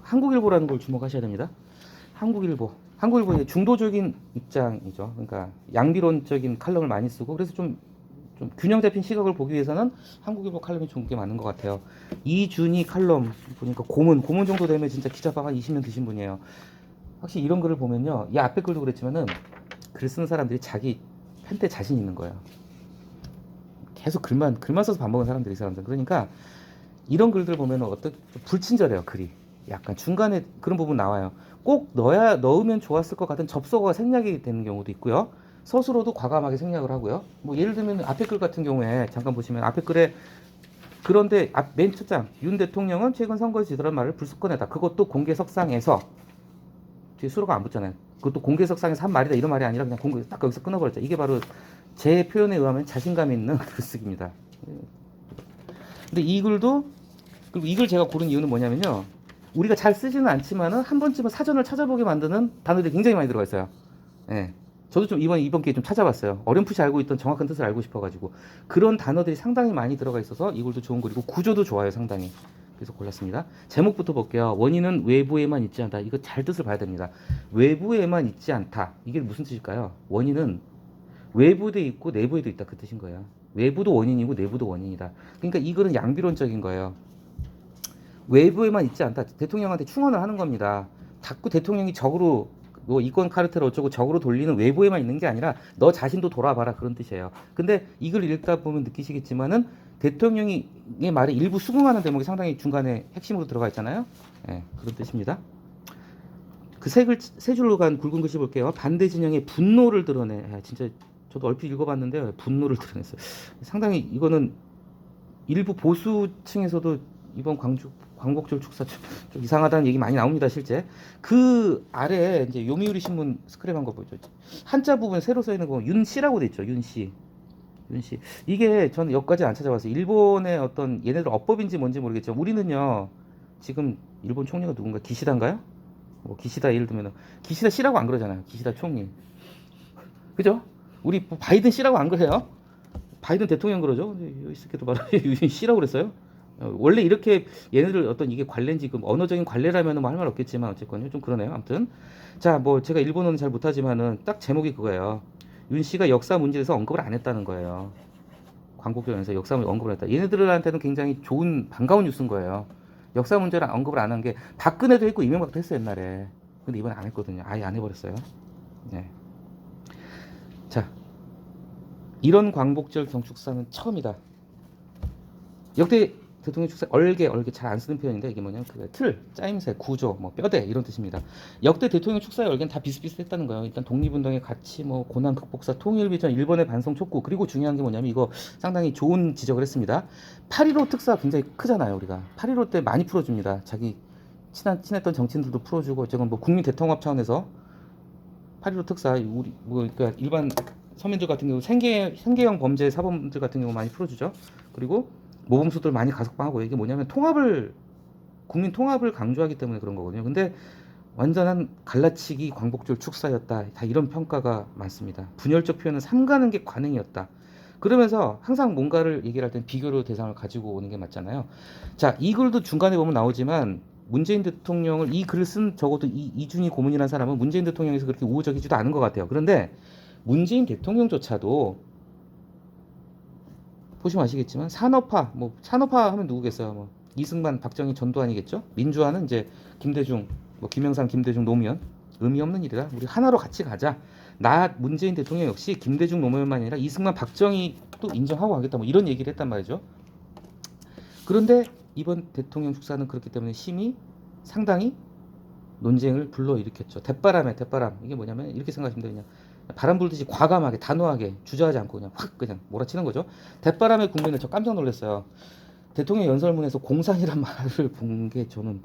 한국일보라는 걸 주목하셔야 됩니다. 한국일보의 중도적인 입장이죠. 그러니까 양비론적인 칼럼을 많이 쓰고, 그래서 좀 균형 잡힌 시각을 보기 위해서는 한국일보 칼럼이 좋은 게 맞는 것 같아요. 이준희 칼럼 보니까 고문 정도 되면 진짜 기자방 한 20년 드신 분이에요. 확실히 이런 글을 보면요, 이 앞에 글도 그랬지만은 글 쓰는 사람들이 자기 펜때 자신 있는 거예요. 계속 글만 써서 밥 먹은 사람들이, 이 사람들. 그러니까 이런 글들 보면 어떤 불친절해요, 글이. 약간 중간에 그런 부분 나와요. 꼭 넣으면 좋았을 것 같은 접속어가 생략이 되는 경우도 있고요. 서술어도 과감하게 생략을 하고요. 뭐 예를 들면 앞에 글 같은 경우에 잠깐 보시면 앞에 글에, 그런데 맨 첫 장, 윤 대통령은 최근 선거에서 지더란 말을 불쑥 꺼내다. 그것도 공개석상에서, 뒤에 수로가 안 붙잖아요. 그것도 공개석상에서 한 말이다, 이런 말이 아니라 그냥 딱 여기서 끊어버렸죠. 이게 바로 제 표현에 의하면 자신감 있는 글쓰기입니다. 근데 이 글도, 그리고 이 글 제가 고른 이유는 뭐냐면요, 우리가 잘 쓰지는 않지만은 한 번쯤은 사전을 찾아보게 만드는 단어들이 굉장히 많이 들어가 있어요. 예. 저도 좀 이번 기회에 좀 찾아봤어요. 어렴풋이 알고 있던 정확한 뜻을 알고 싶어가지고. 그런 단어들이 상당히 많이 들어가 있어서 이 글도 좋은 글이고, 구조도 좋아요, 상당히. 그래서 골랐습니다. 제목부터 볼게요. 원인은 외부에만 있지 않다. 이거 잘 뜻을 봐야 됩니다. 외부에만 있지 않다. 이게 무슨 뜻일까요? 원인은 외부에도 있고 내부에도 있다, 그 뜻인 거예요. 외부도 원인이고 내부도 원인이다. 그러니까 이 글은 양비론적인 거예요. 외부에만 있지 않다. 대통령한테 충원을 하는 겁니다. 자꾸 대통령이 적으로, 뭐 이권 카르텔 어쩌고 적으로 돌리는 외부에만 있는 게 아니라 너 자신도 돌아봐라, 그런 뜻이에요. 근데 이걸 읽다 보면 느끼시겠지만은 대통령의 말에 일부 수긍하는 대목이 상당히 중간에 핵심으로 들어가 있잖아요. 예, 그런 뜻입니다. 그 세 줄로 간 굵은 글씨 볼게요. 반대 진영의 분노를 드러내. 진짜 저도 얼핏 읽어봤는데 분노를 드러냈어요. 상당히 이거는 일부 보수층에서도 이번 광복절 축사 좀 이상하다는 얘기 많이 나옵니다, 실제. 그 아래에 이제 요미우리 신문 스크랩한 거 보죠. 한자 부분 새로 써 있는 거 윤씨라고 돼 있죠. 윤씨. 이게 저는 여기까지 안 찾아봤어요. 일본의 어떤 얘네들 어법인지 뭔지 모르겠지만, 우리는요 지금 일본 총리가 누군가, 기시다인가요? 뭐 기시다, 예를 들면 기시다 씨라고 안 그러잖아요. 기시다 총리. 그죠? 우리 바이든 씨라고 안 그래요? 바이든 대통령 그러죠. 이 새끼도 바로 씨라고 그랬어요. 원래 이렇게 얘네들 어떤 이게 관례인지, 그 언어적인 관례라면 뭐 할 말 없겠지만 어쨌건 좀 그러네요. 아무튼 자, 뭐 제가 일본어는 잘 못하지만은 딱 제목이 그거예요. 윤 씨가 역사 문제에 대해서 언급을 안 했다는 거예요. 광복절에서 역사 문제 언급을 했다. 얘네들한테는 굉장히 좋은 반가운 뉴스인 거예요. 역사 문제를 언급을 안 한 게, 박근혜도 했고 이명박도 했어 옛날에. 근데 이번에 안 했거든요. 아예 안 해버렸어요. 네. 자, 이런 광복절 경축사는 처음이다. 역대 대통령 축사, 얼개 잘 안 쓰는 표현인데, 이게 뭐냐면 그 틀, 짜임새, 구조, 뭐 뼈대, 이런 뜻입니다. 역대 대통령 축사의 얼개는 다 비슷비슷했다는 거예요. 일단 독립운동의 가치, 뭐 고난 극복사, 통일 비전, 일본의 반성 촉구, 그리고 중요한 게 뭐냐면 이거 상당히 좋은 지적을 했습니다. 8.15 특사가 굉장히 크잖아요. 우리가 8.15 때 많이 풀어줍니다. 자기 친했던 정치인들도 풀어주고, 지금 뭐 국민 대통합 차원에서 8.15 특사, 우리 뭐 그러니까 일반 서민들 같은 경우 생계형 범죄 사범들 같은 경우 많이 풀어주죠. 그리고 모범수들 많이 가석방하고, 이게 뭐냐면 국민 통합을 강조하기 때문에 그런 거거든요. 근데 완전한 갈라치기 광복절 축사였다, 다 이런 평가가 많습니다. 분열적 표현은 삼가는 게 관행이었다. 그러면서 항상 뭔가를 얘기를 할 땐 비교로 대상을 가지고 오는 게 맞잖아요. 자, 이 글도 중간에 보면 나오지만, 문재인 대통령을, 이 글을 쓴 적어도 이준희 고문이라는 사람은 문재인 대통령에서 그렇게 우호적이지도 않은 것 같아요. 그런데 문재인 대통령조차도 보시면 아시겠지만 산업화 하면 누구겠어요? 뭐 이승만, 박정희, 전두환이겠죠. 민주화는 이제 김대중, 뭐 김영삼, 김대중, 노무현. 의미 없는 일이다. 우리 하나로 같이 가자. 나 문재인 대통령 역시 김대중, 노무현만이 아니라 이승만, 박정희도 인정하고 가겠다, 뭐 이런 얘기를 했단 말이죠. 그런데 이번 대통령 축사는 그렇기 때문에 심히 상당히 논쟁을 불러일으켰죠. 대바람. 이게 뭐냐면 이렇게 생각하시면 돼요. 그냥 바람 불듯이 과감하게, 단호하게, 주저하지 않고 그냥 확 그냥 몰아치는 거죠. 대바람의 국면을 저 깜짝 놀랐어요. 대통령 연설문에서 공산이란 말을 본 게, 저는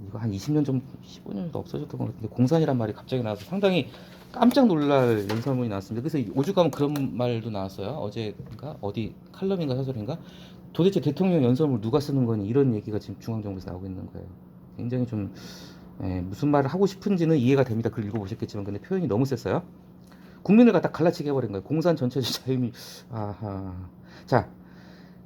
이거 한 20년 전, 15년 전도 없어졌던 것 같은데, 공산이란 말이 갑자기 나와서 상당히 깜짝 놀랄 연설문이 나왔습니다. 그래서 오죽하면 그런 말도 나왔어요. 어제인가 어디 칼럼인가 사설인가, 도대체 대통령 연설문 누가 쓰는 거니, 이런 얘기가 지금 중앙정부에서 나오고 있는 거예요. 굉장히 좀, 무슨 말을 하고 싶은지는 이해가 됩니다. 글 읽어보셨겠지만, 근데 표현이 너무 셌어요. 국민을 갖다 갈라치게 해버린 거예요. 공산 전체주의 자유미. 아하. 자,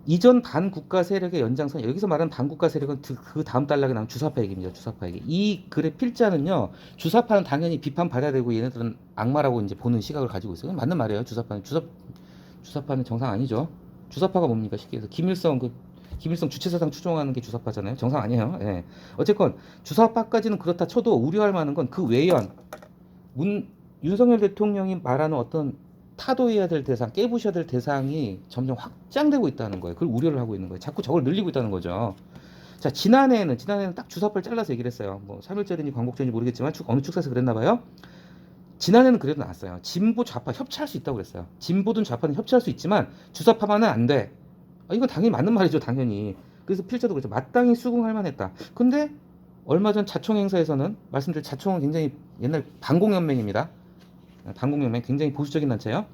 이전 반국가 세력의 연장선, 여기서 말하는 반국가 세력은 그 다음 단락에 나온 주사파 얘기입니다. 주사파 얘기. 이 글의 필자는요, 주사파는 당연히 비판받아야 되고 얘네들은 악마라고 이제 보는 시각을 가지고 있어요. 맞는 말이에요. 주사파는 정상 아니죠. 주사파가 뭡니까? 쉽게 해서 김일성 주체사상 추종하는 게 주사파잖아요. 정상 아니에요. 예. 어쨌건 주사파까지는 그렇다 쳐도 우려할 만한 건 그 외연 윤석열 대통령이 말하는 어떤 타도해야 될 대상, 깨부셔야 될 대상이 점점 확장되고 있다는 거예요. 그걸 우려를 하고 있는 거예요. 자꾸 저걸 늘리고 있다는 거죠. 자, 지난해에는 딱 주사파를 잘라서 얘기를 했어요. 뭐 3.1절인지 광복절인지 모르겠지만 어느 축사에서 그랬나 봐요. 지난해는 그래도 나왔어요. 진보 좌파 협치할 수 있다고 그랬어요. 진보든 좌파든 협치할 수 있지만 주사파만은 안 돼. 이건 당연히 맞는 말이죠, 당연히. 그래서 필자도 그렇죠. 마땅히 수긍할 만했다. 근데 얼마 전 자총 행사에서는 말씀드린 자총은 굉장히 옛날 반공연맹입니다. 반공연맹 굉장히 보수적인 단체예요.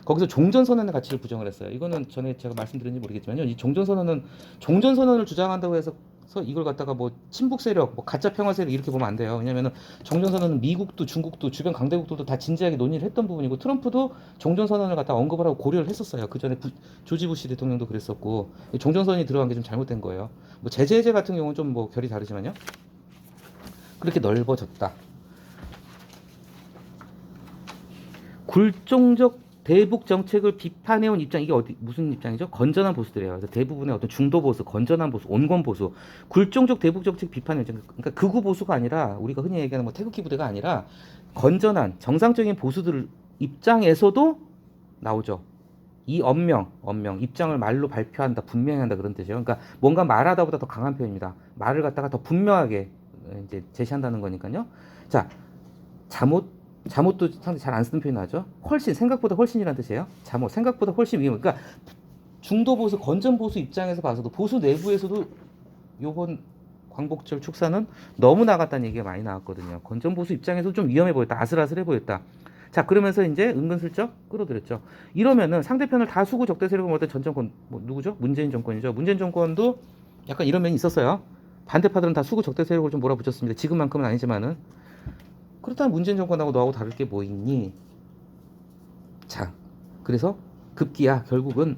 거기서 종전선언의 가치를 부정을 했어요. 이거는 전에 제가 말씀드렸는지 모르겠지만요. 이 종전선언을 주장한다고 해서 이걸 갖다가 뭐 친북 세력, 뭐 가짜 평화 세력 이렇게 보면 안 돼요. 왜냐면은 종전선언은 미국도 중국도 주변 강대국들도 다 진지하게 논의를 했던 부분이고 트럼프도 종전선언을 갖다 언급을 하고 고려를 했었어요. 그 전에 조지 부시 대통령도 그랬었고 종전선언이 들어간 게 좀 잘못된 거예요. 뭐 제재 해제 같은 경우는 좀 뭐 결이 다르지만요. 그렇게 넓어졌다. 굴종적 대북 정책을 비판해온 입장, 이게 무슨 입장이죠? 건전한 보수들이에요. 그래서 대부분의 어떤 중도 보수, 건전한 보수, 온건 보수, 굴종적 대북 정책 비판의 입장. 그러니까 극우 보수가 아니라 우리가 흔히 얘기하는 뭐 태극기 부대가 아니라 건전한 정상적인 보수들 입장에서도 나오죠. 이 언명 입장을 말로 발표한다, 분명히 한다 그런 뜻이에요. 그러니까 뭔가 말하다보다 더 강한 표현입니다. 말을 갖다가 더 분명하게 이제 제시한다는 거니까요. 자, 잠옷도 상당히 잘 안 쓰는 표현이 나죠. 생각보다 훨씬이라는 뜻이에요. 생각보다 훨씬 위험. 그러니까 중도 보수, 건전 보수 입장에서 봐서도 보수 내부에서도 요번 광복절 축사는 너무 나갔다는 얘기가 많이 나왔거든요. 건전 보수 입장에서 좀 위험해 보였다, 아슬아슬해 보였다. 자, 그러면서 이제 은근슬쩍 끌어들였죠. 이러면은 상대편을 다 수구 적대 세력을 몰았던 전 정권, 뭐 누구죠? 문재인 정권이죠. 문재인 정권도 약간 이런 면이 있었어요. 반대파들은 다 수구 적대 세력을 좀 몰아붙였습니다. 지금만큼은 아니지만은. 그렇다면 문재인 정권하고 너하고 다를 게 뭐 있니? 자, 그래서 급기야 결국은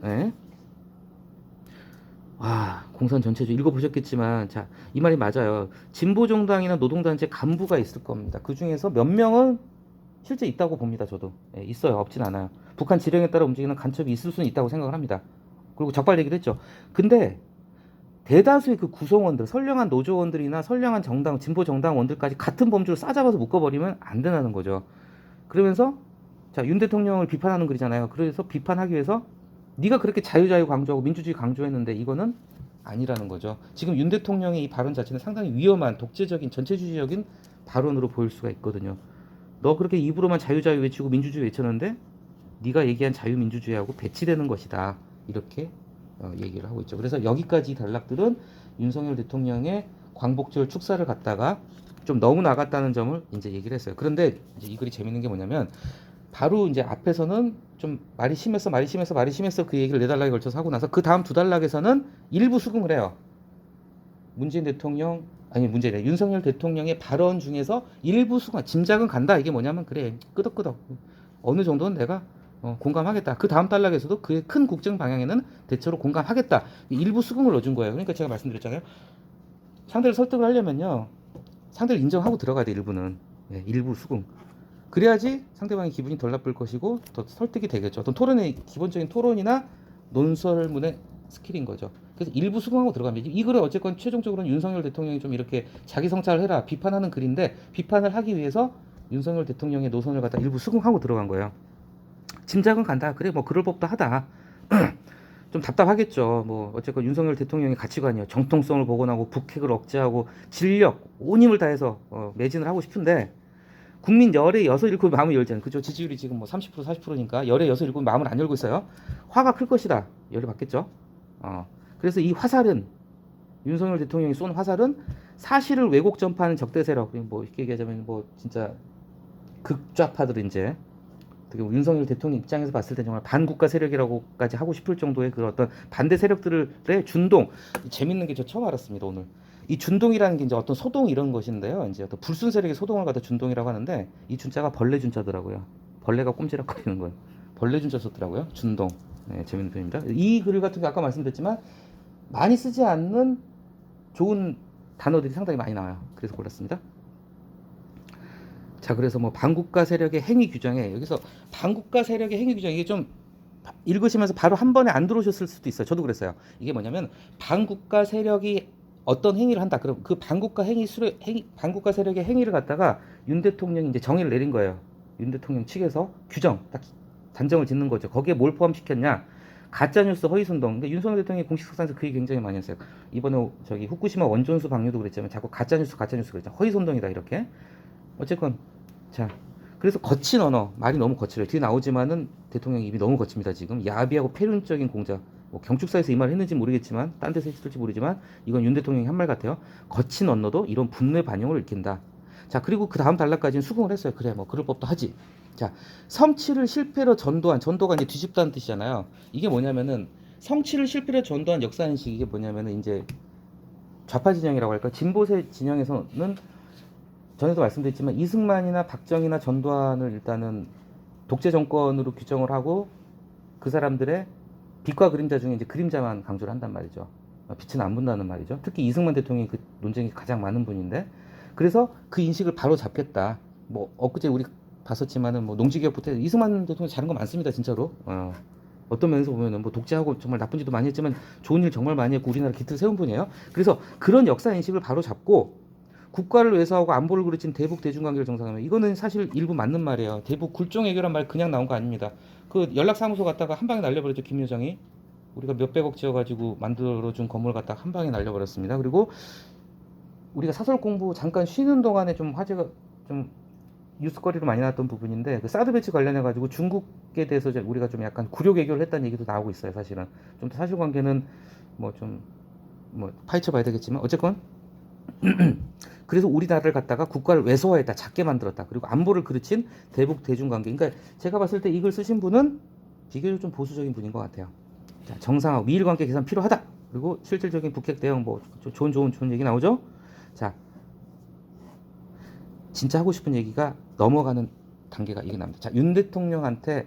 공산 전체주의 읽어보셨겠지만 자, 이 말이 맞아요. 진보정당이나 노동단체 간부가 있을 겁니다. 그 중에서 몇 명은 실제 있다고 봅니다. 저도 있어요. 없진 않아요. 북한 지령에 따라 움직이는 간첩이 있을 수는 있다고 생각을 합니다. 그리고 적발 얘기도 했죠. 근데 대다수의 그 구성원들, 선량한 노조원들이나 선량한 정당, 진보 정당원들까지 같은 범주로 싸잡아서 묶어버리면 안 되는 거죠. 그러면서 자, 윤 대통령을 비판하는 글이잖아요. 그래서 비판하기 위해서 네가 그렇게 자유자유 강조하고 민주주의 강조했는데 이거는 아니라는 거죠. 지금 윤 대통령의 이 발언 자체는 상당히 위험한 독재적인 전체주의적인 발언으로 보일 수가 있거든요. 너 그렇게 입으로만 자유자유 외치고 민주주의 외쳤는데 네가 얘기한 자유민주주의하고 배치되는 것이다. 이렇게 얘기를 하고 있죠. 그래서 여기까지 단락들은 윤석열 대통령의 광복절 축사를 갖다가 좀 너무 나갔다는 점을 이제 얘기를 했어요. 그런데 이제 이 글이 재밌는 게 뭐냐면 바로 이제 앞에서는 좀 말이 심했어 그 얘기를 네 단락에 걸쳐서 하고 나서 그 다음 두 단락에서는 일부 수긍을 해요. 윤석열 대통령의 발언 중에서 일부 수긍, 짐작은 간다. 이게 뭐냐면 그래 끄덕끄덕 어느 정도는 내가 공감하겠다. 그 다음 단락에서도 그의 큰 국정 방향에는 대체로 공감하겠다. 일부 수긍을 넣어준 거예요. 그러니까 제가 말씀드렸잖아요. 상대를 설득을 하려면요. 상대를 인정하고 들어가야 돼. 일부는. 일부 수긍. 그래야지 상대방의 기분이 덜 나쁠 것이고 더 설득이 되겠죠. 어떤 토론의 기본적인 토론이나 논설문의 스킬인 거죠. 그래서 일부 수긍하고 들어갑니다. 이 글은 어쨌건 최종적으로는 윤석열 대통령이 좀 이렇게 자기 성찰을 해라 비판하는 글인데 비판을 하기 위해서 윤석열 대통령의 노선을 갖다 일부 수긍하고 들어간 거예요. 짐작은 간다. 그래 뭐 그럴 법도 하다. 좀 답답하겠죠. 뭐 어쨌건 윤석열 대통령의 가치관이요. 정통성을 복원하고 북핵을 억제하고 진력, 온 힘을 다해서 매진을 하고 싶은데 국민 열의 여섯 일곱 마음을 열지 않는 그죠. 지지율이 지금 뭐 30% 40%니까 열의 여섯 일곱 마음을 안 열고 있어요. 화가 클 것이다. 열이 받겠죠. 그래서 이 화살은 윤석열 대통령이 쏜 화살은 사실을 왜곡 전파하는 적대 세력 뭐 이렇게 얘기하자면 뭐 진짜 극좌파들 이제 어떻게 윤석열 대통령 입장에서 봤을 때 정말 반국가 세력이라고까지 하고 싶을 정도의 그런 어떤 반대 세력들의 준동. 재밌는 게 저 처음 알았습니다 오늘. 이 준동이라는 게 이제 어떤 소동 이런 것인데요. 이제 어떤 불순 세력의 소동을 갖다 준동이라고 하는데 이 준자가 벌레 준자더라고요. 벌레가 꼼지락거리는 거예요. 벌레 준자 썼더라고요. 준동. 네, 재밌는 표현입니다. 이 글 같은 게 아까 말씀드렸지만 많이 쓰지 않는 좋은 단어들이 상당히 많이 나와요. 그래서 골랐습니다. 자, 그래서 뭐 반국가 세력의 행위 규정에 여기서 반국가 세력의 행위 규정 이게 좀 읽으시면서 바로 한 번에 안 들어오셨을 수도 있어요. 저도 그랬어요. 이게 뭐냐면 반국가 세력이 어떤 행위를 한다. 그럼 그 반국가 세력의 행위를 갖다가 윤 대통령이 이제 정의를 내린 거예요. 윤 대통령 측에서 규정 딱 단정을 짓는 거죠. 거기에 뭘 포함시켰냐? 가짜뉴스 허위선동. 그러니까 윤석열 대통령이 공식 석상에서 그 얘기 굉장히 많이 했어요. 이번에 저기 후쿠시마 원전수 방류도 그랬지만 자꾸 가짜뉴스 그랬잖아요. 허위선동이다 이렇게. 어쨌건 자 그래서 거친 언어 말이 너무 거칠어요. 뒤에 나오지만은 대통령 입이 너무 거칩니다. 지금 야비하고 폐륜적인 공작. 뭐 경축사에서 이 말을 했는지 모르겠지만 딴 데서 했을지 모르지만 이건 윤 대통령이 한 말 같아요. 거친 언어도 이런 분노의 반영을 일으킨다. 자 그리고 그 다음 단락까지는 수긍을 했어요. 그래 뭐 그럴 법도 하지. 자 성취를 실패로 전도가 이제 뒤집다는 뜻이잖아요. 이게 뭐냐면은 성취를 실패로 전도한 역사인식 이게 뭐냐면은 이제 좌파 진영이라고 할까 진보세 진영에서는 전에도 말씀드렸지만 이승만이나 박정희나 전두환을 일단은 독재 정권으로 규정을 하고 그 사람들의 빛과 그림자 중에 이제 그림자만 강조를 한단 말이죠. 빛은 안 본다는 말이죠. 특히 이승만 대통령이 그 논쟁이 가장 많은 분인데 그래서 그 인식을 바로 잡겠다. 뭐 엊그제 우리 봤었지만은 뭐 농지개혁부터 이승만 대통령 잘한 거 많습니다. 진짜로. 어떤 면에서 보면은 뭐 독재하고 정말 나쁜 짓도 많이 했지만 좋은 일 정말 많이 했고 우리나라 기틀 세운 분이에요. 그래서 그런 역사 인식을 바로 잡고 국가를 외소하고 안보를 그르친 대북 대중관계를 정상화하면 이거는 사실 일부 맞는 말이에요. 대북 굴종 외교란 말 그냥 나온 거 아닙니다. 그 연락사무소 갔다가 한 방에 날려버렸죠. 김 여정이. 우리가 몇백억 지어가지고 만들어준 건물 갖다가 한 방에 날려버렸습니다. 그리고 우리가 사설 공부 잠깐 쉬는 동안에 좀 화제가 좀 뉴스거리로 많이 나왔던 부분인데 그 사드 배치 관련해가지고 중국에 대해서 우리가 좀 약간 굴욕 외교를 했다는 얘기도 나오고 있어요. 사실은 좀 더 사실관계는 뭐 좀 뭐 파헤쳐봐야 되겠지만 어쨌건 그래서 우리나라를 갖다가 국가를 외소화했다, 작게 만들었다. 그리고 안보를 그르친 대북 대중관계. 그러니까 제가 봤을 때 이걸 쓰신 분은 비교적 좀 보수적인 분인 것 같아요. 자, 정상화, 미일관계 개선 필요하다. 그리고 실질적인 북핵 대응 뭐 좋은 얘기 나오죠. 자, 진짜 하고 싶은 얘기가 넘어가는 단계가 이게 납니다. 자, 윤 대통령한테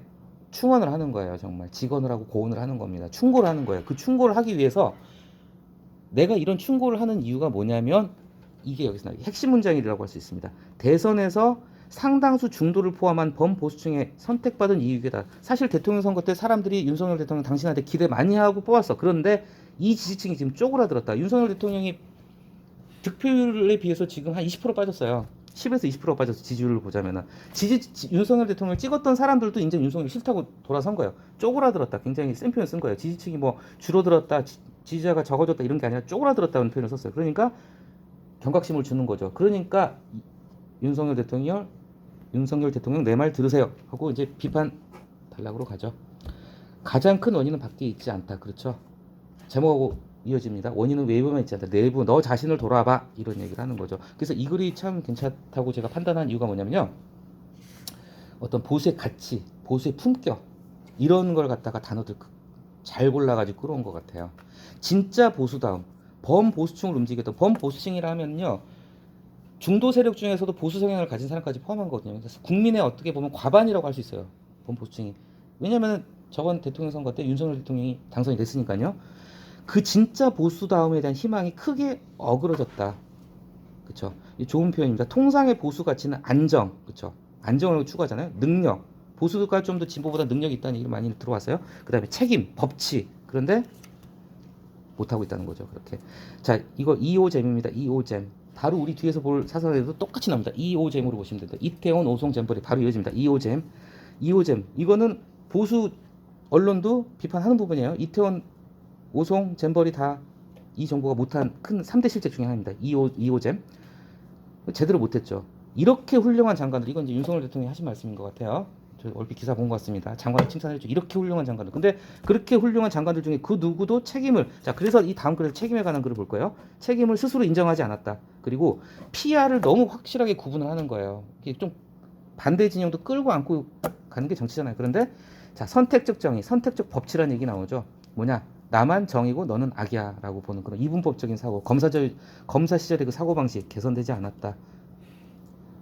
충원을 하는 거예요. 정말 직언을 하고 고언을 하는 겁니다. 충고를 하는 거예요. 그 충고를 하기 위해서 내가 이런 충고를 하는 이유가 뭐냐면 이게 여기서 나오는 핵심 문장이라고 할 수 있습니다. 대선에서 상당수 중도를 포함한 범보수층에 선택받은 이유이다. 사실 대통령 선거 때 사람들이 윤석열 대통령 당신한테 기대 많이 하고 뽑았어. 그런데 이 지지층이 지금 쪼그라들었다. 윤석열 대통령이 득표율에 비해서 지금 한 20% 빠졌어요. 10에서 20% 빠져서 지지율을 보자면은 윤석열 대통령을 찍었던 사람들도 이제 윤석열 싫다고 돌아선 거예요. 쪼그라들었다. 굉장히 센 표현 쓴 거예요. 지지층이 뭐 줄어들었다, 지지자가 적어졌다 이런 게 아니라 쪼그라들었다는 표현을 썼어요. 그러니까 경각심을 주는 거죠. 그러니까 윤석열 대통령 내 말 들으세요 하고 이제 비판 단락으로 가죠. 가장 큰 원인은 밖에 있지 않다. 그렇죠. 제목하고 이어집니다. 원인은 외부만 있지 않다. 내부 너 자신을 돌아봐 이런 얘기를 하는 거죠. 그래서 이 글이 참 괜찮다고 제가 판단한 이유가 뭐냐면요. 어떤 보수의 가치, 보수의 품격 이런 걸 갖다가 단어들 잘 골라가지고 끌어온 것 같아요. 진짜 보수다움 범보수층을 움직였던 범보수층이라 하면요. 중도 세력 중에서도 보수 성향을 가진 사람까지 포함한 거거든요. 그래서 국민의 어떻게 보면 과반이라고 할 수 있어요. 범보수층이. 왜냐하면 저번 대통령 선거 때 윤석열 대통령이 당선이 됐으니까요. 그 진짜 보수다움에 대한 희망이 크게 어그러졌다. 그렇죠? 좋은 표현입니다. 통상의 보수 가치는 안정, 그렇죠? 안정을 추구하잖아요. 능력, 보수가 좀 더 진보보다 능력이 있다는 얘기를 많이 들어왔어요. 그다음에 책임, 법치. 그런데 못하고 있다는 거죠. 그렇게. 자, 이거 2호잼입니다. 2호잼. 바로 우리 뒤에서 볼 사설에도 똑같이 나옵니다. 2호잼으로 보시면 됩니다. 이태원, 오송, 잼버리 바로 이어집니다. 2호잼. 2호잼. 이거는 보수 언론도 비판하는 부분이에요. 이태원, 오송, 잼버리 다 이 정부가 못한 큰 3대 실책 중에 하나입니다. 2호잼. 제대로 못했죠. 이렇게 훌륭한 장관들, 이건 이제 윤석열 대통령이 하신 말씀인 것 같아요. 저 얼핏 기사 본 것 같습니다. 장관을 칭찬했죠. 이렇게 훌륭한 장관들. 근데 그렇게 훌륭한 장관들 중에 그 누구도 책임을, 자, 그래서 이 다음 글에서 책임에 관한 글을 볼 거예요. 책임을 스스로 인정하지 않았다. 그리고 PR을 너무 확실하게 구분을 하는 거예요. 이게 좀 반대 진영도 끌고 안고 가는 게 정치잖아요. 그런데 자, 선택적 정의, 선택적 법치라는 얘기 나오죠. 뭐냐? 나만 정이고 너는 악이야 라고 보는 그런 이분법적인 사고, 검사 시절의 그 사고방식 개선되지 않았다.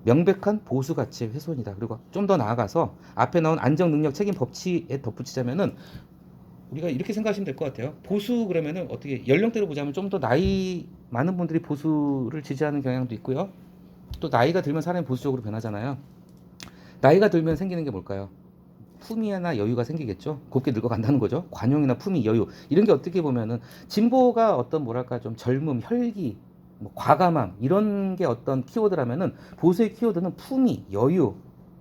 명백한 보수 가치의 훼손이다. 그리고 좀 더 나아가서 앞에 나온 안정 능력 책임 법치에 덧붙이자면은 우리가 이렇게 생각하시면 될 것 같아요. 보수 그러면은 어떻게 연령대로 보자면 좀 더 나이 많은 분들이 보수를 지지하는 경향도 있고요. 또 나이가 들면 사람이 보수적으로 변하잖아요. 나이가 들면 생기는 게 뭘까요? 품위나 여유가 생기겠죠. 곱게 늙어간다는 거죠. 관용이나 품위, 여유 이런 게 어떻게 보면은 진보가 어떤 뭐랄까 좀 젊음, 혈기, 뭐 과감함 이런 게 어떤 키워드라면은 보수의 키워드는 품위, 여유,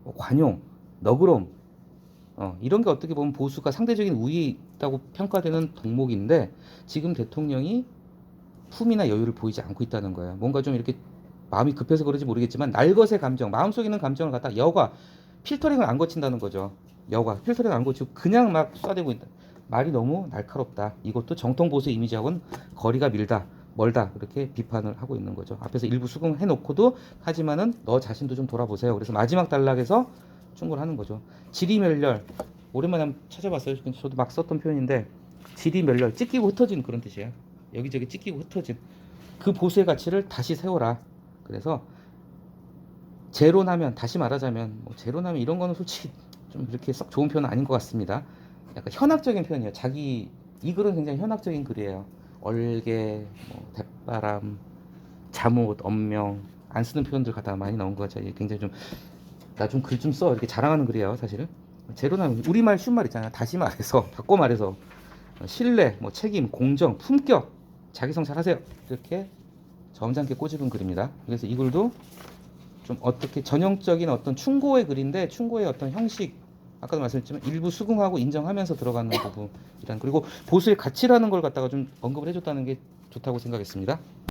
뭐 관용, 너그러움 이런 게 어떻게 보면 보수가 상대적인 우위에 있다고 평가되는 덕목인데 지금 대통령이 품이나 여유를 보이지 않고 있다는 거예요. 뭔가 좀 이렇게 마음이 급해서 그런지 모르겠지만 날것의 감정, 마음속에 있는 감정을 갖다 여가 필터링을 안 거친다는 거죠. 여가 필터링을 안 거치고 그냥 막 쏴대고 있다. 말이 너무 날카롭다. 이것도 정통 보수 이미지하고는 거리가 밀다. 멀다. 그렇게 비판을 하고 있는 거죠. 앞에서 일부 수긍해 놓고도 하지만은 너 자신도 좀 돌아보세요. 그래서 마지막 단락에서 충고를 하는 거죠. 지리멸렬. 오랜만에 한번 찾아봤어요. 저도 막 썼던 표현인데 지리멸렬 찢기고 흩어진 그런 뜻이에요. 여기저기 찢기고 흩어진 그 보수의 가치를 다시 세워라. 그래서 제로나면 다시 말하자면 뭐 제로나면 이런 거는 솔직히 좀 이렇게 썩 좋은 표현은 아닌 것 같습니다. 약간 현학적인 표현이에요. 자기 이 글은 굉장히 현학적인 글이에요. 얼개, 뭐 대바람, 잠옷, 언명 안 쓰는 표현들 갖다가 많이 나온 거 같아요. 굉장히 좀 나 좀 글 좀 써 이렇게 자랑하는 글이에요. 사실은 제로나면 우리말 쉬운 말 있잖아요. 다시 말해서 바꿔 말해서 신뢰, 뭐 책임, 공정, 품격, 자기성 잘하세요. 이렇게 점잖게 꼬집은 글입니다. 그래서 이 글도 좀 어떻게 전형적인 어떤 충고의 글인데 충고의 어떤 형식 아까도 말씀했지만 일부 수긍하고 인정하면서 들어가는 부분이란 그리고 보수의 가치라는 걸 갖다가 좀 언급을 해줬다는 게 좋다고 생각했습니다.